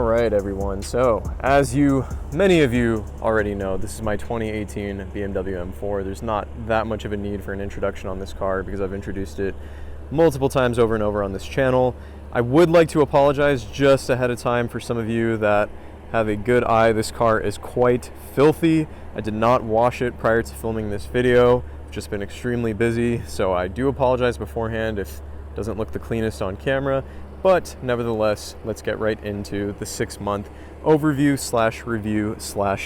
Alright everyone, so as many of you already know, this is my 2018 BMW M4. There's not that much of a need for an introduction on this car because I've introduced it multiple times over and over on this channel. I would like to apologize just ahead of time for some of you that have a good eye. This car is quite filthy. I did not wash it prior to filming this video. I've just been extremely busy, so I do apologize beforehand if it doesn't look the cleanest on camera. But nevertheless, let's get right into the 6-month overview / review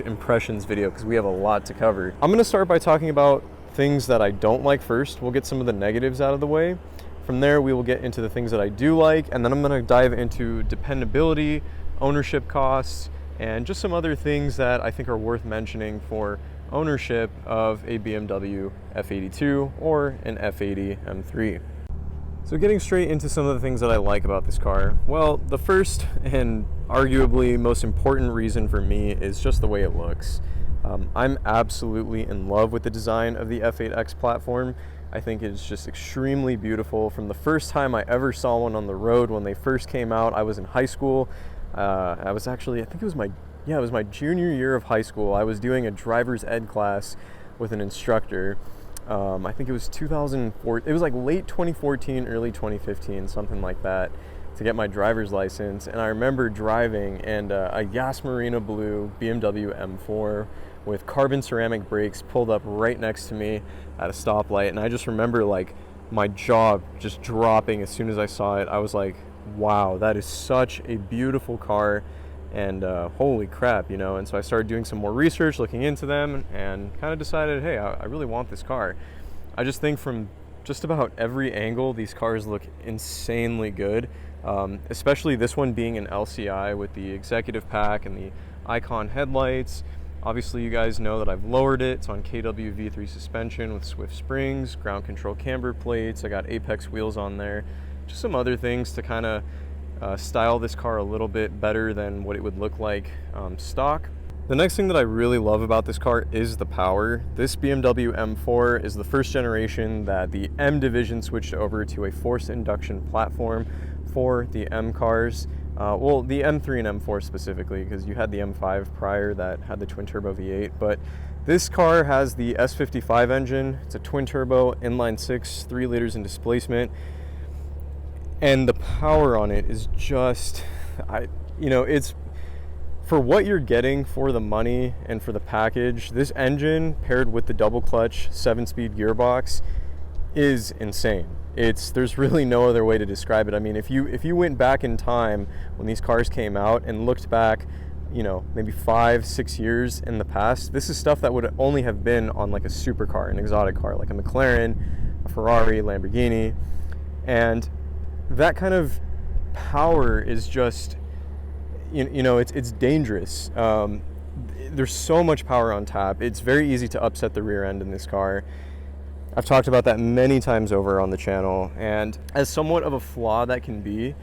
/ impressions video because we have a lot to cover. I'm going to start by talking about things that I don't like first. We'll get some of the negatives out of the way. From there, we will get into the things that I do like, and then I'm going to dive into dependability, ownership costs, and just some other things that I think are worth mentioning for ownership of a BMW F82 or an F80 M3. So getting straight into some of the things that I like about this car. Well, the first and arguably most important reason for me is just the way it looks. I'm absolutely in love with the design of the F8X platform. I think it's just extremely beautiful. From the first time I ever saw one on the road when they first came out, I was in high school. I was actually, I think it was my junior year of high school. I was doing a driver's ed class with an instructor. I think it was 2004, it was like late 2014, early 2015, something like that, to get my driver's license. And I remember driving and a Yas Marina blue BMW M4 with carbon ceramic brakes pulled up right next to me at a stoplight. And I just remember like my jaw just dropping as soon as I saw it. I was like, wow, that is such a beautiful car. And holy crap, you know. And so I started doing some more research, looking into them, and kind of decided, hey, I really want this car. I just think from just about every angle, these cars look insanely good, especially this one being an LCI with the executive pack and the Icon headlights. Obviously, you guys know that I've lowered it. It's on KW V3 suspension with Swift springs, ground control camber plates. I got Apex wheels on there. Just some other things to kind of style this car a little bit better than what it would look like stock. The next thing that I really love about this car is the power. This BMW M4 is the first generation that the M division switched over to a forced induction platform for the M cars. Well, the M3 and M4 specifically, because you had the M5 prior that had the twin turbo V8, but this car has the S55 engine. It's a twin turbo inline 6, 3 liters in displacement. And the power on it is just, it's for what you're getting for the money and for the package. This engine paired with the double clutch 7-speed gearbox is insane. There's really no other way to describe it. I mean, if you went back in time when these cars came out and looked back, maybe 5-6 years in the past, this is stuff that would only have been on like a supercar, an exotic car, like a McLaren, a Ferrari, Lamborghini. And that kind of power is just, it's dangerous. There's so much power on tap. It's very easy to upset the rear end in this car. I've talked about that many times over on the channel, and as somewhat of a flaw that can be,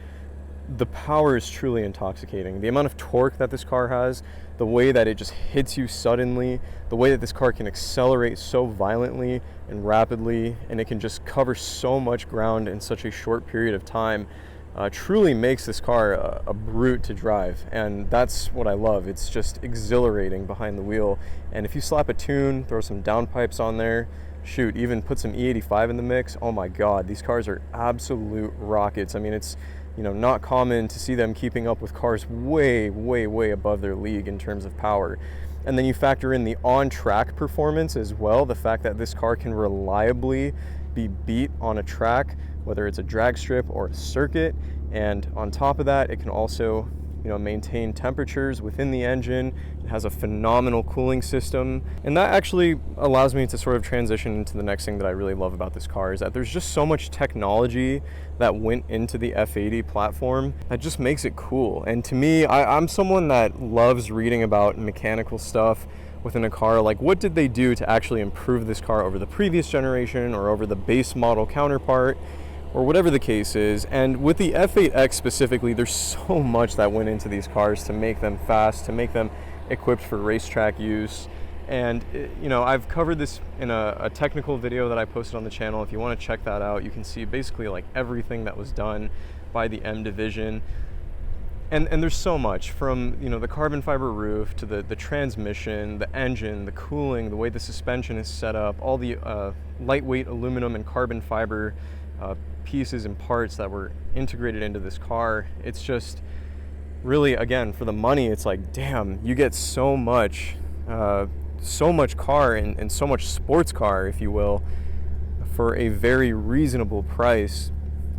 the power is truly intoxicating. The amount of torque that this car has, the way that it just hits you suddenly, the way that this car can accelerate so violently and rapidly, and it can just cover so much ground in such a short period of time, truly makes this car a brute to drive. And that's what I love. It's just exhilarating behind the wheel. And if you slap a tune, throw some downpipes on there, shoot, even put some E85 in the mix, oh my God, these cars are absolute rockets. I mean, it's not common to see them keeping up with cars way, way, way above their league in terms of power. And then you factor in the on-track performance as well, the fact that this car can reliably be beat on a track, whether it's a drag strip or a circuit. And on top of that, it can also maintain temperatures within the engine. It has a phenomenal cooling system. And that actually allows me to sort of transition into the next thing that I really love about this car, is that there's just so much technology that went into the F80 platform that just makes it cool. And to me, I'm someone that loves reading about mechanical stuff within a car. Like, what did they do to actually improve this car over the previous generation or over the base model counterpart, or whatever the case is. And with the F8X specifically, there's so much that went into these cars to make them fast, to make them equipped for racetrack use. And I've covered this in a technical video that I posted on the channel. If you want to check that out, you can see basically like everything that was done by the M division. And there's so much, from, you know, the carbon fiber roof to the transmission, the engine, the cooling, the way the suspension is set up, all the lightweight aluminum and carbon fiber pieces and parts that were integrated into this car. It's just really, again, for the money, it's like, damn, you get so much car and so much sports car, if you will, for a very reasonable price,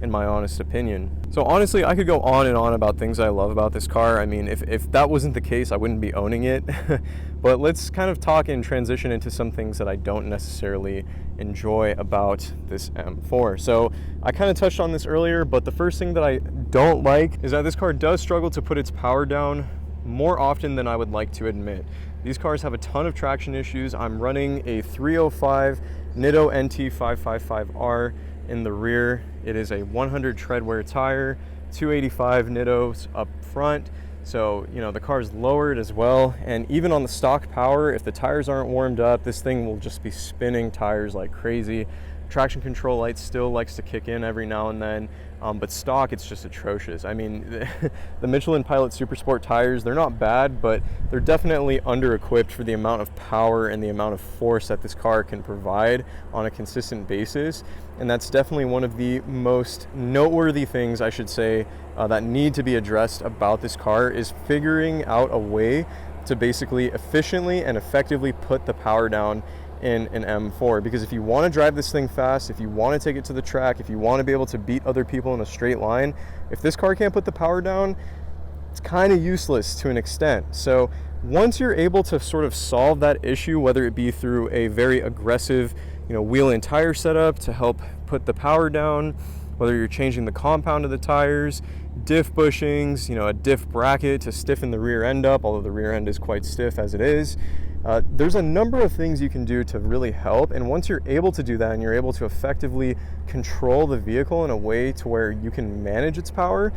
in my honest opinion. So honestly, I could go on and on about things I love about this car. I mean, if that wasn't the case, I wouldn't be owning it. But let's kind of talk and transition into some things that I don't necessarily enjoy about this M4. So I kind of touched on this earlier, but the first thing that I don't like is that this car does struggle to put its power down more often than I would like to admit. These cars have a ton of traction issues. I'm running a 305 Nitto NT555R in the rear. It is a 100 treadwear tire, 285 Nittos up front. So, you know, the car's lowered as well. And even on the stock power, if the tires aren't warmed up, this thing will just be spinning tires like crazy. Traction control light still likes to kick in every now and then, but stock, it's just atrocious. I mean, the Michelin Pilot Super Sport tires, they're not bad, but they're definitely under-equipped for the amount of power and the amount of force that this car can provide on a consistent basis. And that's definitely one of the most noteworthy things, I should say, that need to be addressed about this car, is figuring out a way to basically efficiently and effectively put the power down in an M4. Because if you want to drive this thing fast, if you want to take it to the track, if you want to be able to beat other people in a straight line, if this car can't put the power down, it's kind of useless to an extent. So once you're able to sort of solve that issue, whether it be through a very aggressive, you know, wheel and tire setup to help put the power down, whether you're changing the compound of the tires, diff bushings, you know, a diff bracket to stiffen the rear end up, although the rear end is quite stiff as it is. There's a number of things you can do to really help, and once you're able to do that and you're able to effectively control the vehicle in a way to where you can manage its power,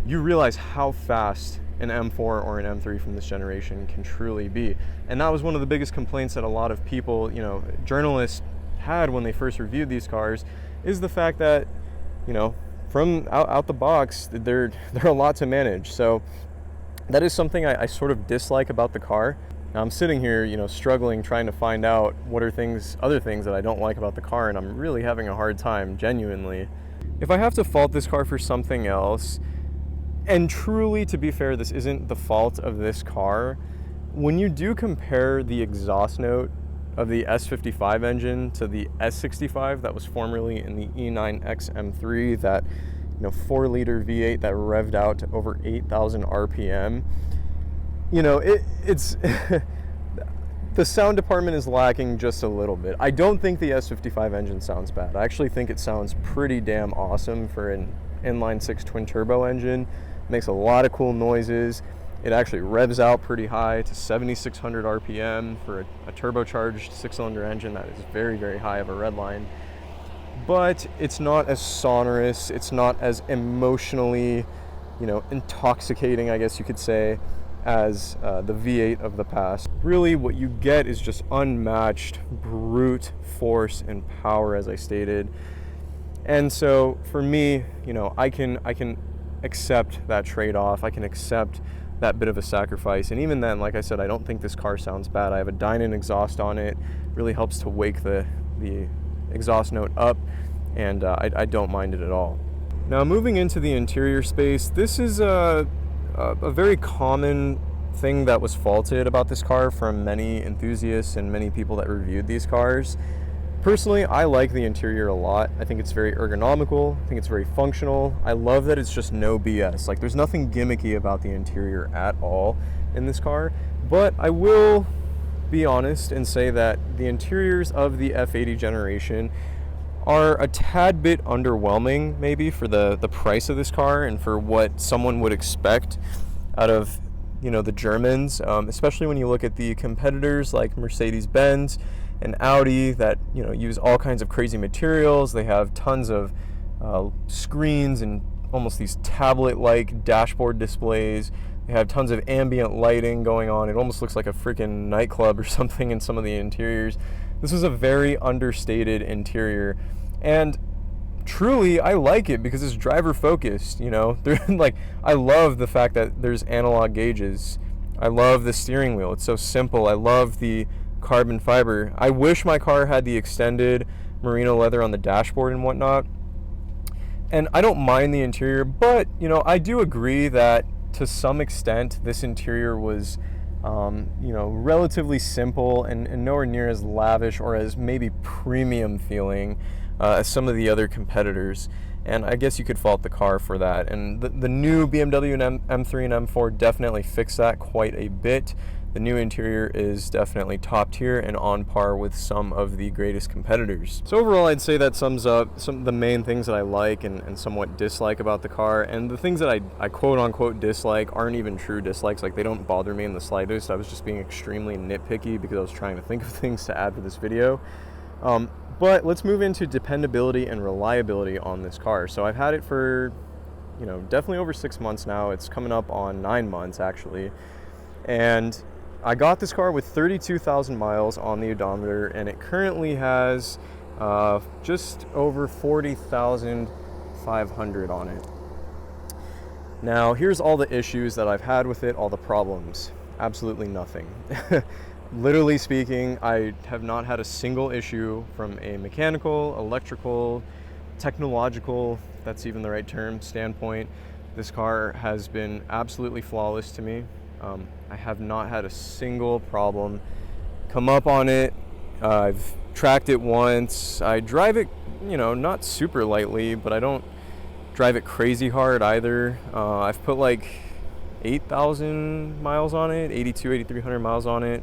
you realize how fast an M4 or an M3 from this generation can truly be. And that was one of the biggest complaints that a lot of people, you know, journalists had when they first reviewed these cars, is the fact that, you know, from out the box, they're a lot to manage. So that is something I sort of dislike about the car. Now I'm sitting here, you know, struggling, trying to find out what are other things that I don't like about the car, and I'm really having a hard time, genuinely. If I have to fault this car for something else, and truly, to be fair, this isn't the fault of this car, when you do compare the exhaust note of the S55 engine to the S65 that was formerly in the E9X M3, that, you know, 4-liter V8 that revved out to over 8,000 RPM, you know, it's the sound department is lacking just a little bit. I don't think the S55 engine sounds bad. I actually think it sounds pretty damn awesome for an inline 6 twin turbo engine. It makes a lot of cool noises. It actually revs out pretty high to 7,600 RPM for a turbocharged 6-cylinder engine. That is very, very high of a red line. But it's not as sonorous. It's not as emotionally, you know, intoxicating, I guess you could say, as the V8 of the past. Really, what you get is just unmatched brute force and power, as I stated. And so for me, you know, I can accept that trade-off. I can accept that bit of a sacrifice. And even then, like I said, I don't think this car sounds bad. I have a Dynon exhaust on it. Really helps to wake the exhaust note up, and I don't mind it at all. Now, moving into the interior space, this is a very common thing that was faulted about this car from many enthusiasts and many people that reviewed these cars. Personally, I like the interior a lot. I think it's very ergonomical. I think it's very functional. I love that it's just no BS. Like, there's nothing gimmicky about the interior at all in this car. But I will be honest and say that the interiors of the F80 generation are a tad bit underwhelming, maybe, for the price of this car and for what someone would expect out of, you know, the Germans, especially when you look at the competitors like Mercedes-Benz and Audi that, you know, use all kinds of crazy materials. They have tons of screens and almost these tablet-like dashboard displays. They have tons of ambient lighting going on. It almost looks like a freaking nightclub or something in some of the interiors. This is a very understated interior, and truly, I like it because it's driver focused, you know. Like, I love the fact that there's analog gauges. I love the steering wheel. It's so simple. I love the carbon fiber. I wish my car had the extended merino leather on the dashboard and whatnot. And I don't mind the interior, but, you know, I do agree that to some extent this interior was, you know, relatively simple and nowhere near as lavish or as maybe premium feeling as some of the other competitors. And I guess you could fault the car for that. And the new BMW M3 and M4 definitely fixed that quite a bit. The new interior is definitely top tier and on par with some of the greatest competitors. So overall, I'd say that sums up some of the main things that I like and somewhat dislike about the car. And the things that I quote unquote dislike aren't even true dislikes. Like, they don't bother me in the slightest. I was just being extremely nitpicky because I was trying to think of things to add for this video. But let's move into dependability and reliability on this car. So I've had it for, you know, definitely over 6 months now. It's coming up on 9 months actually. And I got this car with 32,000 miles on the odometer, and it currently has just over 40,500 on it. Now, here's all the issues that I've had with it, all the problems. Absolutely nothing. Literally speaking, I have not had a single issue from a mechanical, electrical, technological, if that's even the right term, standpoint. This car has been absolutely flawless to me. I have not had a single problem come up on it. I've tracked it once. I drive it, you know, not super lightly, but I don't drive it crazy hard either. I've put like 8,000 miles on it, 8,300 miles on it.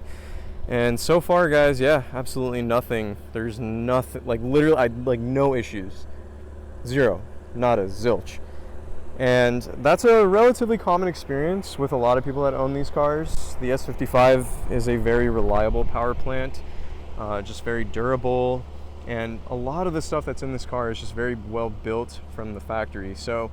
And so far, guys, yeah, absolutely nothing. There's nothing, like literally, no issues. Zero, nada, zilch. And that's a relatively common experience with a lot of people that own these cars. The S55 is a very reliable power plant, just very durable. And a lot of the stuff that's in this car is just very well built from the factory. So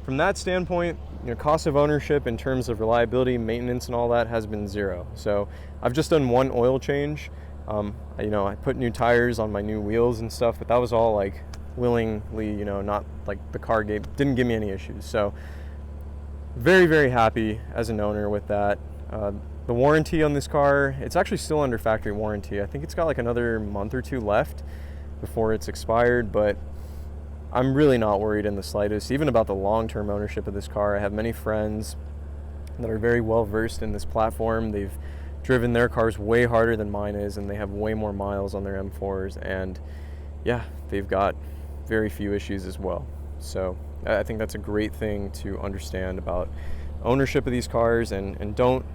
from that standpoint, you know, cost of ownership in terms of reliability, maintenance, and all that has been zero. So I've just done one oil change. You know, I put new tires on my new wheels and stuff, but that was all like willingly, you know, not like the car didn't give me any issues. So very, very happy as an owner with that. The warranty on this car, it's actually still under factory warranty. I think it's got like another month or two left before it's expired, but I'm really not worried in the slightest, even about the long-term ownership of this car. I have many friends that are very well versed in this platform. They've driven their cars way harder than mine is, and they have way more miles on their M4s, and yeah, they've got very few issues as well. So I think that's a great thing to understand about ownership of these cars, and don't,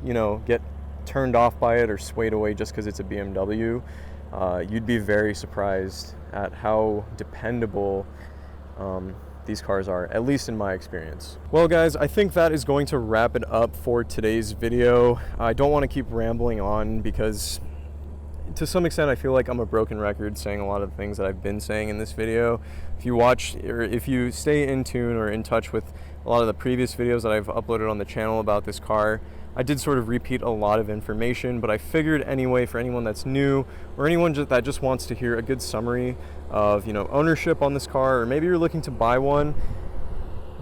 you know, get turned off by it or swayed away just because it's a BMW. You'd be very surprised at how dependable these cars are, at least in my experience. Well, guys, I think that is going to wrap it up for today's video. I don't want to keep rambling on because to some extent I feel like I'm a broken record saying a lot of the things that I've been saying in this video. If you watch, or if you stay in tune or in touch with a lot of the previous videos that I've uploaded on the channel about this car, I did sort of repeat a lot of information, but I figured anyway, for anyone that's new or anyone that just wants to hear a good summary of, you know, ownership on this car, or maybe you're looking to buy one,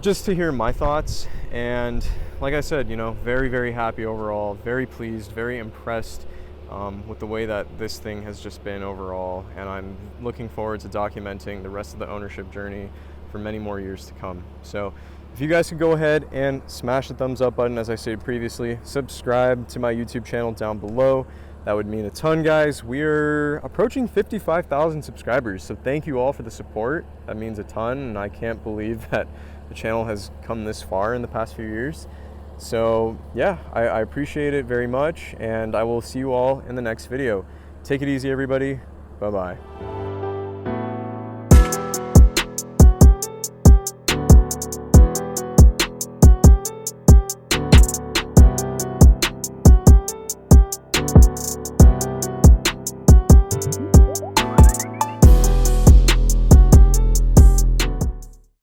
just to hear my thoughts. And like I said, you know, very, very happy overall, very pleased, very impressed with the way that this thing has just been overall, and I'm looking forward to documenting the rest of the ownership journey for many more years to come. So if you guys could go ahead and smash the thumbs up button, as I said previously, subscribe to my YouTube channel down below. That would mean a ton, guys. We're approaching 55,000 subscribers, so thank you all for the support. That means a ton, and I can't believe that the channel has come this far in the past few years. So yeah, I appreciate it very much, and I will see you all in the next video. Take it easy, everybody. Bye-bye.